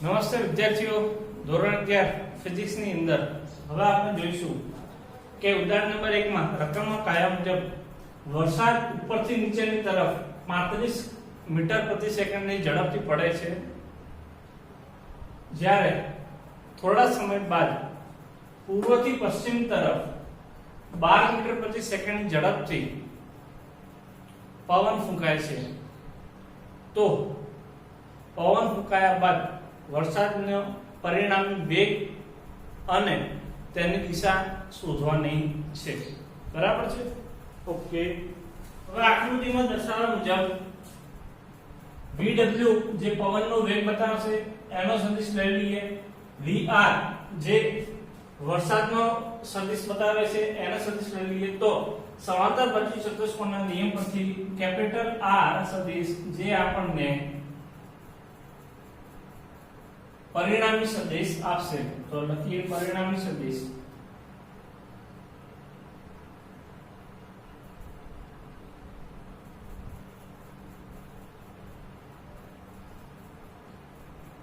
નમસ્તે વિદ્યાર્થીઓ, ધોરણ 11 ફિઝિક્સ ની અંદર હવે આપણે જોઈશું કે ઉદાહરણ નંબર 1 માં રકમનો કાયા મુજબ વરસાદ ઉપરથી નીચેની તરફ 35 મીટર પ્રતિ સેકન્ડની ઝડપથી પડે છે, જ્યારે થોડા સમય બાદ પૂર્વથી પશ્ચિમ તરફ 12 મીટર પ્રતિ સેકન્ડની ઝડપથી પવન ફૂંકાય છે, તો પવન ફૂંકાયા બાદ વરસાદનો પરિણામી વેગ અને તેની દિશા શોધવાની છે. બરાબર છે? ઓકે. હવે આકૃતિમાં દર્શાવ્યા મુજબ VW જે પવનનો વેગ બતાવશે એનો સદિશ લઈ લઈએ, VR જે વરસાદનો સદિશ બતાવે છે એનો સદિશ લઈ લઈએ, તો સમાંતર બાજુ ચતુષ્કોણના નિયમ પરથી કેપિટલ R સદિશ જે આપણને પરિણામી સદિશ આપશે, તો લખીએ પરિણામી સદિશ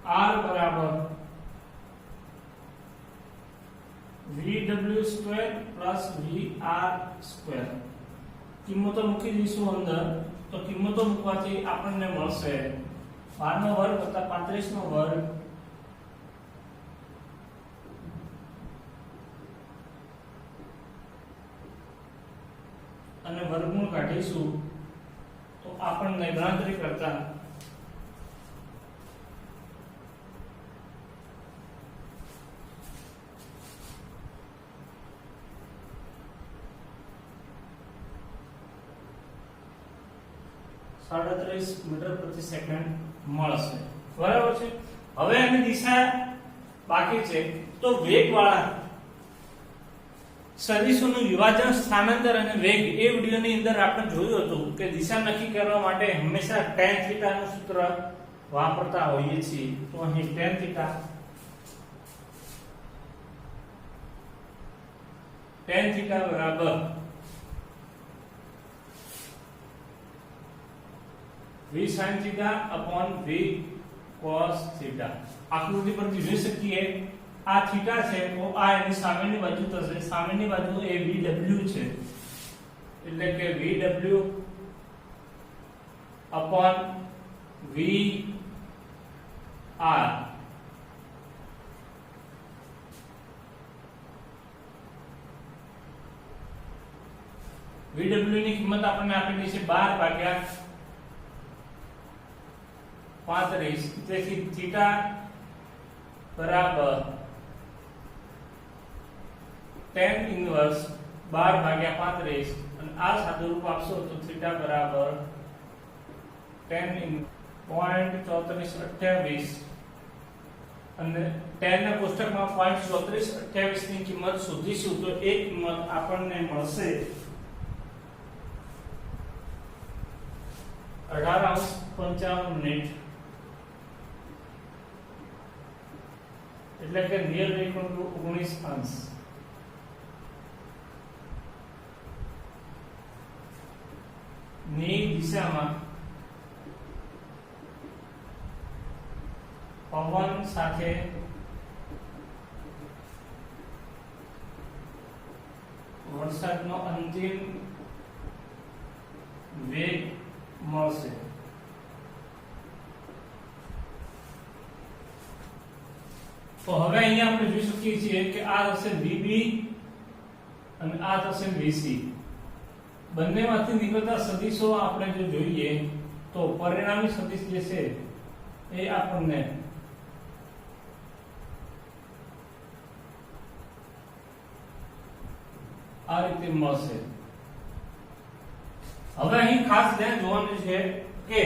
R બરાબર VW square plus VR square. કિંમતો મૂકી દઈશું અંદર, તો કિંમતો મૂકવાથી આપણને મળશે 12 નો વર્ગ વત્તા 35 નો વર્ગ અને વર્ગમૂળ કાઢીશું તો આપણને ગણતરી કરતા મીટર પ્રતિ સેકન્ડ મળશે. બરાબર છે? હવે આની દિશા બાકી છે, તો વેગવાળા સદિશોનું વિભાજન, સ્થાનાંતર અને વેગ એ વિડિયોની અંદર આપણે જોયું હતું કે દિશા નક્કી કરવા માટે હંમેશા tan θ નું સૂત્ર વાપરતા હોઈએ છીએ. તો અહીં tan θ બરાબર v sin θ upon v cos θ. આકૃતિ પરથી જોઈ શકીએ આ થીટા છે, તો આ એની સામેની બાજુ થશે, સામેની બાજુ એ VW છે, એટલે કે VW upon VR. VW ની કિંમત આપણને આપેલી છે 12 ભાગ્યા 35, તેથી થીટા બરાબર tan ઇન્વર્સ 12 ભાગ્યા 35 અને આ સાદુરૂપ આપશો તો થીટા બરાબર tan 0.3428 અને tan ના કોષ્ટકમાં 0.3428 ની કિંમત શોધીશું તો એ કિંમત આપણને મળશે 18:55 મિનિટ, એટલે કે નિયર રેખનું 19 અંશ. ની દિશામાં પવન સાથે વરસાદનો અંતિમ વેગ મળશે. તો હવે અહીંયા આપણે જોઈ શકીએ છીએ કે આ થશે VB અને આ થશે VC. બંનેમાંથી નીકળતા સદિશો આપણે જો જોઈએ તો પરિણામી સદિશ જે છે એ આપણને આ રીતે મળશે. હવે અહીં ખાસ ધ્યાન જોવાનું છે કે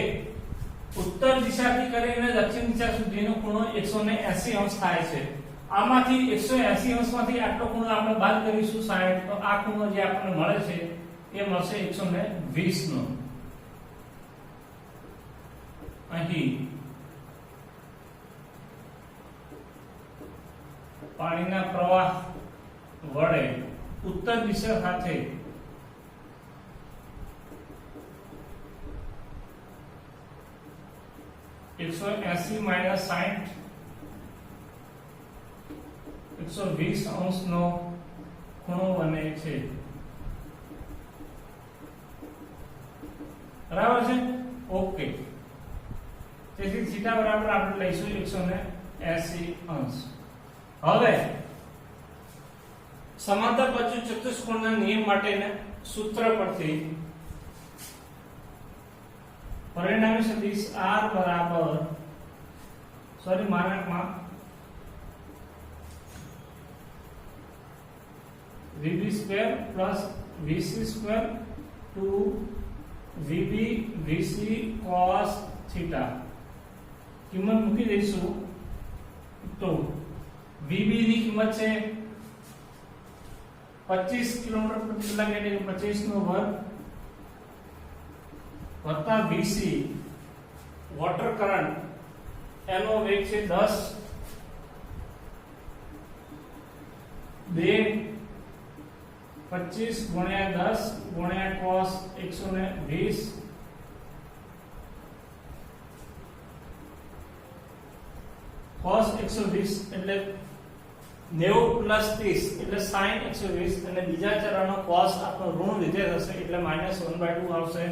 ઉત્તર દિશાથી કરીને દક્ષિણ દિશા સુધીનો ખૂણો 180 અંશ થાય છે. આમાંથી 180 અંશમાંથી આટલો ખૂણો આપણે બાદ કરીશું 60, તો આ ખૂણો જે આપણને મળે છે એ મળશે 120 નો. અહીં પાણીના પ્રવાહ વડે ઉત્તર દિશા સાથે 180 - 60 120 અંશનો ખૂણો બને છે, બરાબર છે? ઓકે, તેથી થીટા બરાબર આપણે લઈશું 180 અંશ. હવે સમાંતર બાજુ ચતુષ્કોણના નિયમ માટેના સૂત્ર પરથી પરિણામી સદિશ R બરાબર માનકમાં VB square plus VC square two VB VC cos theta કિંમત મૂકી દઈશું. તો VB ની કિંમત છે 25 કિલોમીટર પ્રતિ કલાક એટલે 25 નો વર્ગ વત્તા VC વોટર કરંટ એનો વેગ છે 10 25 ગુણ્યા 10 ગુણ્યા cos 120 cos 120 એટલે 90 પ્લસ 30 એટલે sin 120 અને બીજા ચરણનો cos આપણો ઋણ વિધેય થશે એટલે -1/2 આવશે.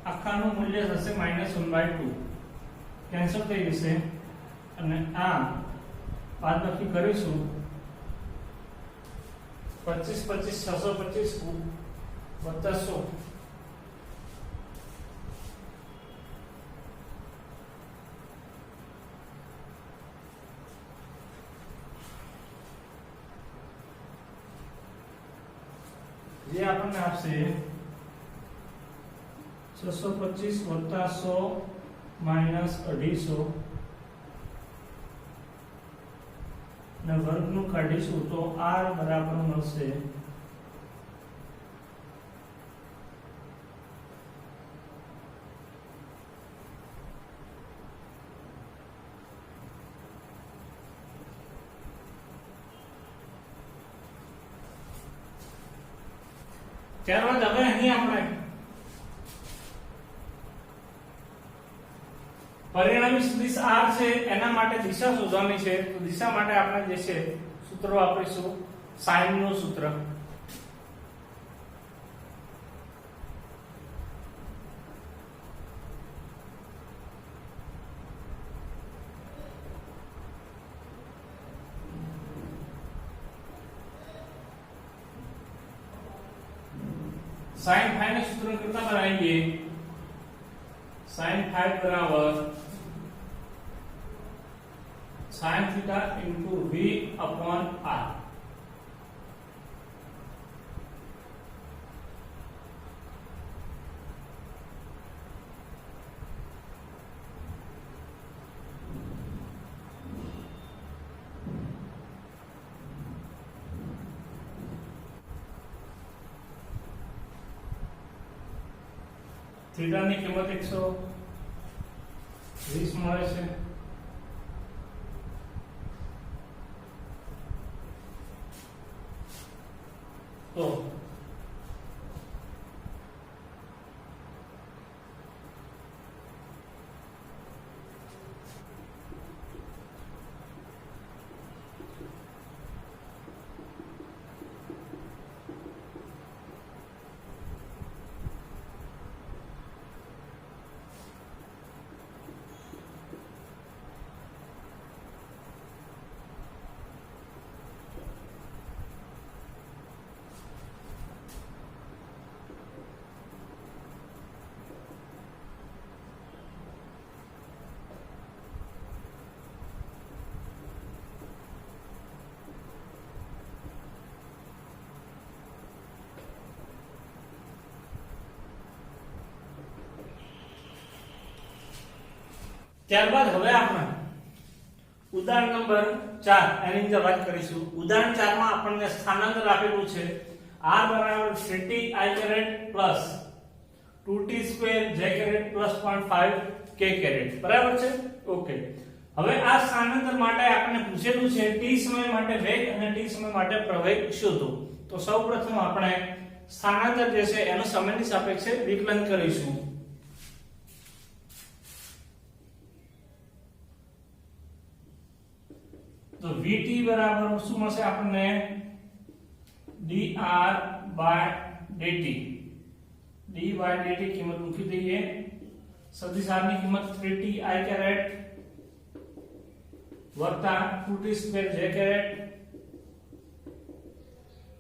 આખાનું મૂલ્ય થશે -1/2 કેન્સલ થઈ જશે અને આ બાદબાકી કરીશું 25 25 625 વત્તા 100 જે આપણને આપશે 625 વત્તા 100 માઈનસ 250 ને વર્ગનું કાઢીશું તો R બરાબર મળશે ત્યારબાદ હવે અહીં આપણે પરિણામી સદિશ R છે એના માટે દિશા શોધવાની છે. તો દિશા માટે આપણે જે છે સૂત્ર વાપરીશું sin નું સૂત્ર. sin phi ને સૂત્ર કરતા બનાવીએ. sin phi બરાબર sin theta into V upon R. Theta ની કિંમત 120 મળે છે. તો ત્યારબાદ હવે આપણે ઉદાહરણ નંબર 4 એની અંદર વાત કરીશું. ઉદાહરણ 4 માં આપણને સ્થાનાંતર આપેલું છે r બરાબર 3t i caret plus 2t square j caret plus 0.5 k caret બરાબર છે. ઓકે, હવે આ સ્થાનાંતર માટે આપણે પૂછેલું છે t સમય માટે વેગ અને t સમય માટે પ્રવેગ શોધો. તો સૌપ્રથમ આપણે સ્થાનાંતર જે છે એનું સમયની સાપેક્ષે વિકલન કરીશું. તો vt બરાબર શું મળશે આપણને dr/dt. d/dt કિંમત મૂકી દઈએ. સદિશ r ની કિંમત 3ti કેરેટ વત્તા 2t² j કેરેટ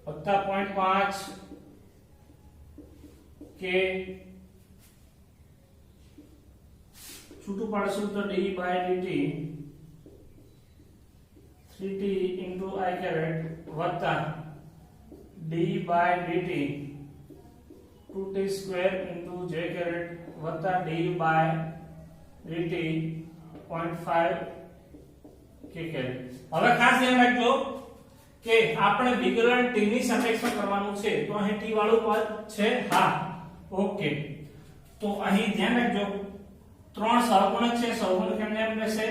વત્તા 0.5 કે છૂટું પાડશું તો d/dt 3t into I caret વત્તા d/dt 2t square into j caret વત્તા d/dt 0.5 કે caret. હવે ખાસ ધ્યાન રાખજો કે આપણે વિકલન t ની સાપેક્ષમાં કરવાનું છે. તો અહીં t વાળું પદ છે હા ઓકે. તો અહીં ધ્યાન રાખજો ત્રણ સહગુણક છે. સહગુણક એમને એમ રહેશે.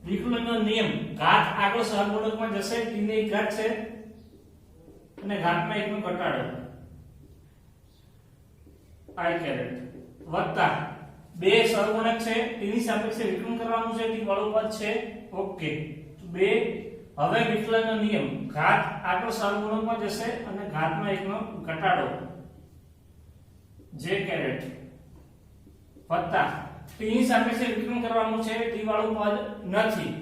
વિકલનનો નિયમ ઘાત આગળ સહગુણકમાં જશે. t ની એક ઘાત છે અને ઘાતમાં એકનો ઘટાડો i કેરેટ વત્તા બે સહગુણક છે. t ની સાપેક્ષે વિકલન કરવાનું છે. t વાળું પદ છે ઓકે. તો બે હવે વિકલનનો નિયમ ઘાત આગળ સહગુણકમાં જશે અને ઘાતમાં એકનો ઘટાડો j કેરેટ વત્તા t ની સાપેક્ષે વિકલન કરવાનું છે. t વાળું પદ નથી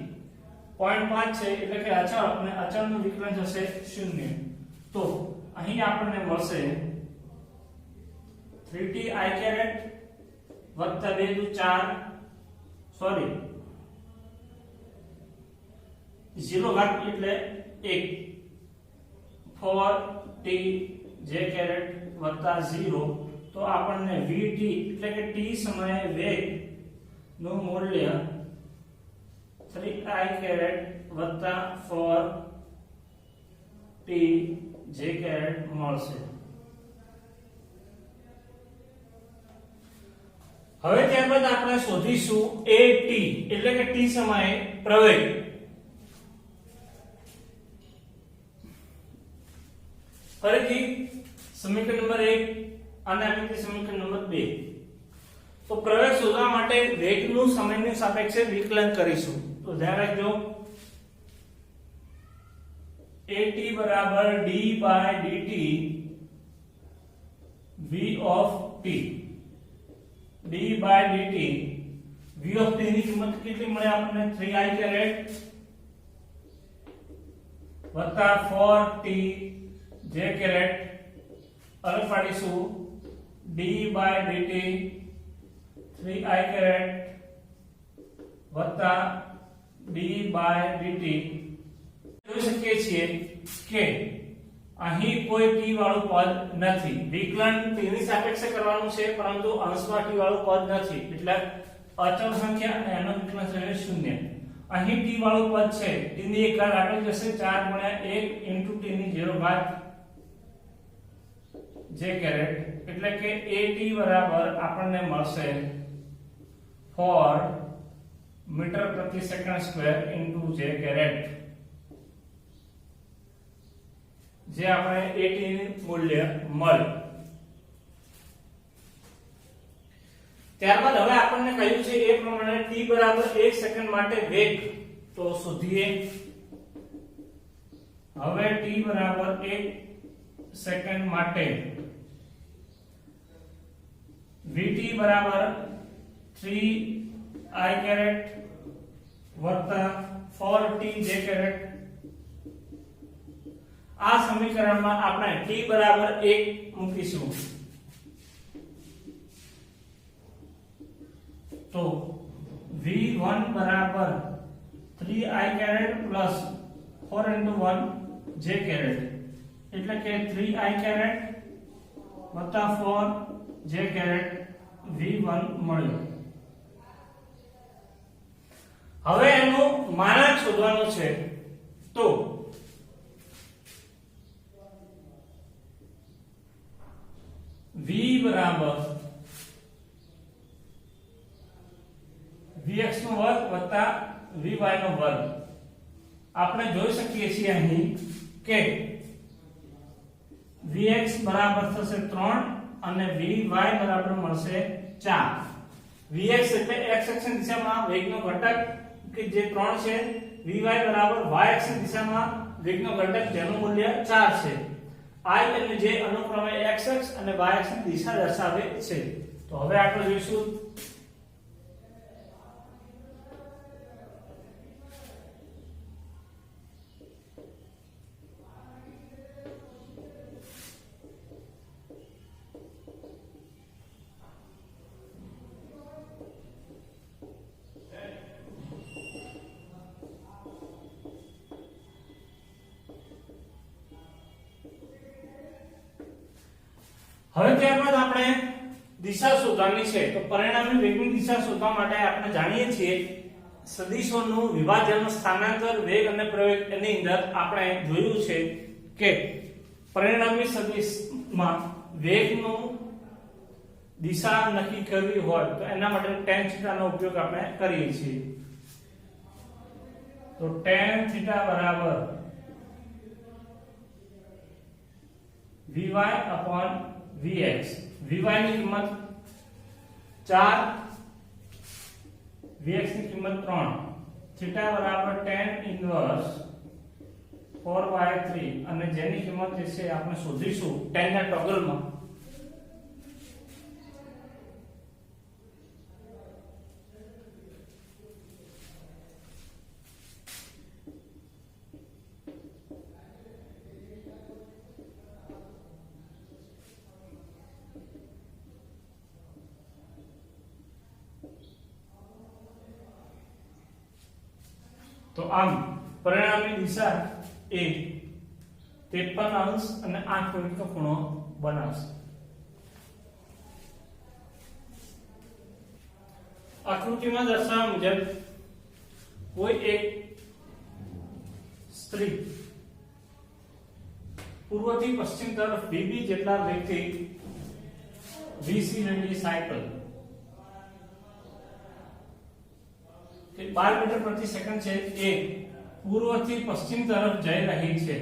0.5 છે એટલે કે અચળ અને અચળનું વિકલન થશે 0. તો અહીં આપણને મળશે 3ti કેરેટ વત્તા 2 દુ 4 સોરી 0 ઘાત એટલે 1 4t j કેરેટ વત્તા 0. તો આપણને vt એટલે કે t સમયે વેગ નું મૂલ્ય 3i કેરેટ વત્તા 4t j કેરેટ મળશે. હવે ત્યારબાદ આપણે શોધીશું at એટલે કે t સમયે પ્રવેગ. ફરીથી સમીકરણ નંબર 1 અને આપણે સમીકરણ નંબર 2. તો પ્રવેગ શોધવા માટે વેગનું સમયની સાપેક્ષે વિકલન કરીશું. તો ધ્યાન રાખજો at બરાબર d/dt v of t. d/dt v of t ની કિંમત કેટલી મળે આપણને 3i કેરેટ વત્તા 4t j કેરેટ અલગ પાડીશું d/dt 3i કેરેટ વત્તા d/dt. જોઈ શકીએ છીએ કે અહીં કોઈ t વાળું પદ નથી. વિકલન t ની સાપેક્ષે કરવાનું છે પરંતુ અંશમાં t વાળું પદ નથી એટલે અચળ સંખ્યા અને એનો વિકલન થશે 0. અહીં t વાળું પદ છે. t ની એક ઘાત આગળ જશે 4 * 1 * t ની 0 ઘાત j કેરેટ એટલે કે at બરાબર આપણને મળશે 4 મીટર પ્રતિ સેકન્ડ સ્ક્વેર * j કેરેટ. જે આપણે at નું મૂલ્ય મળે. ત્યારબાદ હવે આપણને કહ્યું છે એ પ્રમાણે t બરાબર 1 સેકન્ડ માટે વેગ. તો શોધીએ. હવે t બરાબર 1 સેકન્ડ માટે vt બરાબર 3i કેરેટ વત્તા 4t j કેરેટ. આ સમીકરણમાં આપણે t બરાબર 1 મૂકીશું. તો v1 બરાબર 3i caret plus 4 * 1 j caret એટલે કે 3i કેરેટ વત્તા 4 j કેરેટ v1 મળ્યો. હવે એનું માનાંક શોધવાનું છે. તો v બરાબર vx નો વર્ગ વત્તા vy નો વર્ગ આપણે જોઈ શકીએ છીએ અહીં કે vx બરાબર થશે 3 અને vy બરાબર મળશે 4. vx એટલે x અક્ષની દિશામાં વેગનો ઘટક કે જે 3 છે, vy બરાબર y અક્ષની દિશામાં વેગનો ઘટક જેનું મૂલ્ય 4 છે. I અને j અનુક્રમે x અક્ષ અને y અક્ષની દિશા દર્શાવે છે. તો હવે આપણે જોઈશું હવે ત્યારબાદ આપણે દિશા શોધવાની છે. તો પરિણામી વેગની દિશા શોધવા માટે આપણે જાણીએ છીએ સદિશોનું વિભાજન, સ્થાનાંતર, વેગ અને પ્રવેગ. એની અંદર આપણે જોયું છે કે પરિણામી સદિશમાં વેગનું દિશા નક્કી કરવી હોય તો એના માટે tan θ નો ઉપયોગ આપણે કરીએ છીએ. તો tan θ બરાબર vy upon vx. vy ની કિંમત 4, vx ની કિંમત 3. થીટા બરાબર tan ઇન્વર્સ 4/3 અને જેની કિંમત જે છે આપણે શોધીશું tan ના ટોગલમાં. તો આમ પરિણામી દિશા એ 53 અંશ અને 8 મિનિટનો ખૂણો બનાવશે. આકૃતિમાં દર્શાવ્યા મુજબ કોઈ એક સ્ત્રી પૂર્વથી પશ્ચિમ તરફ vb જેટલા વેગથી vc વેગની સાયકલ 12 મીટર પ્રતિ સેકન્ડ છે એ પૂર્વથી પશ્ચિમ તરફ જઈ રહી છે,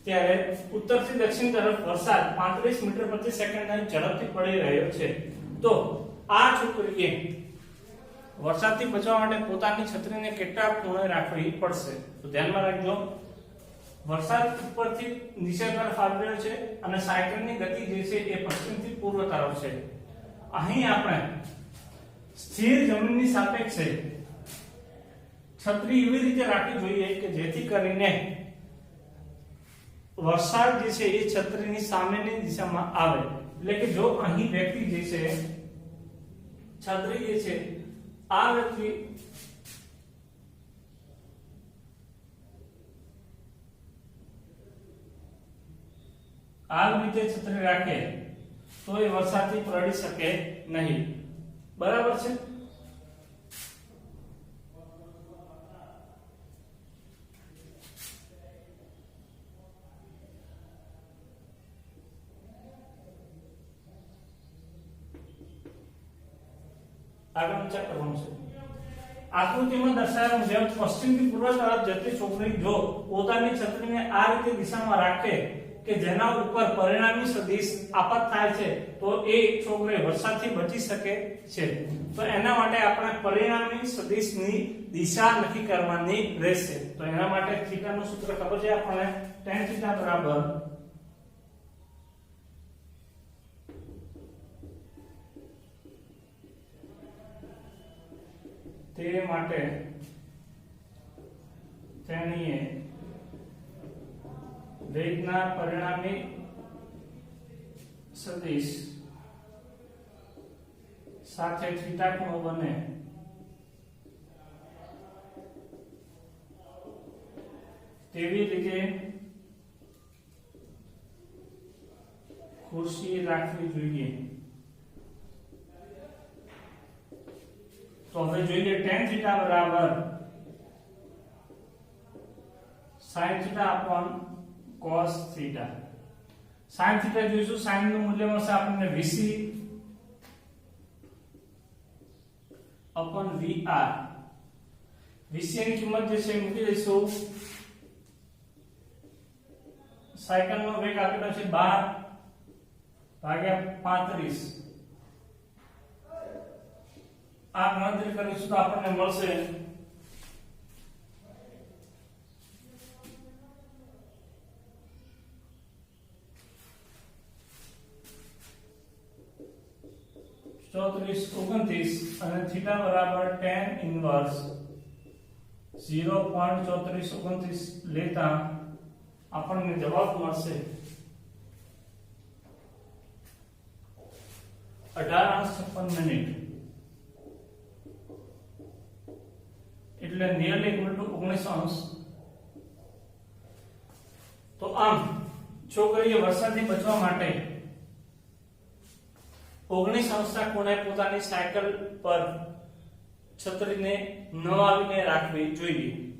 ત્યારે ઉત્તરથી દક્ષિણ તરફ વરસાદ 35 મીટર પ્રતિ સેકન્ડની ઝડપથી પડી રહ્યો છે. તો આ છોકરીએ વરસાદથી બચવા માટે પોતાની છત્રીને કેટલા ખૂણે રાખવી પડશે? તો ધ્યાનમાં રાખજો, વરસાદ ઉપરથી નીચે તરફ આવી રહ્યો છે અને સાયકલની ગતિ જે છે એ પશ્ચિમથી પૂર્વ તરફ છે. અહીં આપણે સ્થિર જમીનની સાપેક્ષે છત્રી એવી રીતે રાખવી જોઈએ કે જેથી કરીને વરસાદ જે છે એ છત્રીની સામેની દિશામાં આવે. એટલે કે જો અહીં વ્યક્તિ જે છે છત્રી જે છે આ વ્યક્તિ આ રીતે છત્રી રાખે તો એ વરસાદથી પડી શકે નહીં. બરાબર છે? આગળ ચેક કરવાનું છે. આકૃતિમાં દર્શાવ્યા મુજબ પશ્ચિમથી પૂર્વ તરફ જતી છોકરી જો પોતાની છત્રીને આ રીતે દિશામાં રાખે કે જેના ઉપર પરિણામી સદિશ આપત થાય છે તો એ છોકરી વરસાદથી બચી શકે છે. તો એના માટે આપણે પરિણામી સદિશની દિશા નક્કી કરવાની રહેશે. તો એના માટે થીટાનું સૂત્ર ખબર છે આપણને, tan θ બરાબર તે માટે તેણીએ વેગના પરિણામી સદિશ સાથે થીટા ખૂણો બને તેવી રીતે ખુરશી રાખવી જોઈએ. તો હવે જોઈએ tan θ બરાબર sin θ upon cos θ. sin θ જોઈશું, sin નું મૂલ્ય મળશે આપણને vc upon vr. VC ની કિંમત જે છે મૂકી દઈશું. સાયકલનો વેગ આપેલો છે 12/35. આ ગણતરી કરીશું તો આપણને મળશે 3429 અને થીટા બરાબર tan ઇન્વર્સ 0.3429 લેતા આપણને જવાબ મળશે 18:56 મિનિટ, એટલે નિયરલી ઇક્વલ ટુ 19 તો આમ છોકરીએ વરસાદથી બચવા માટે 19 ખૂણે પોતાની સાયકલ પર છત્રીને નવાવીને રાખવી જોઈએ.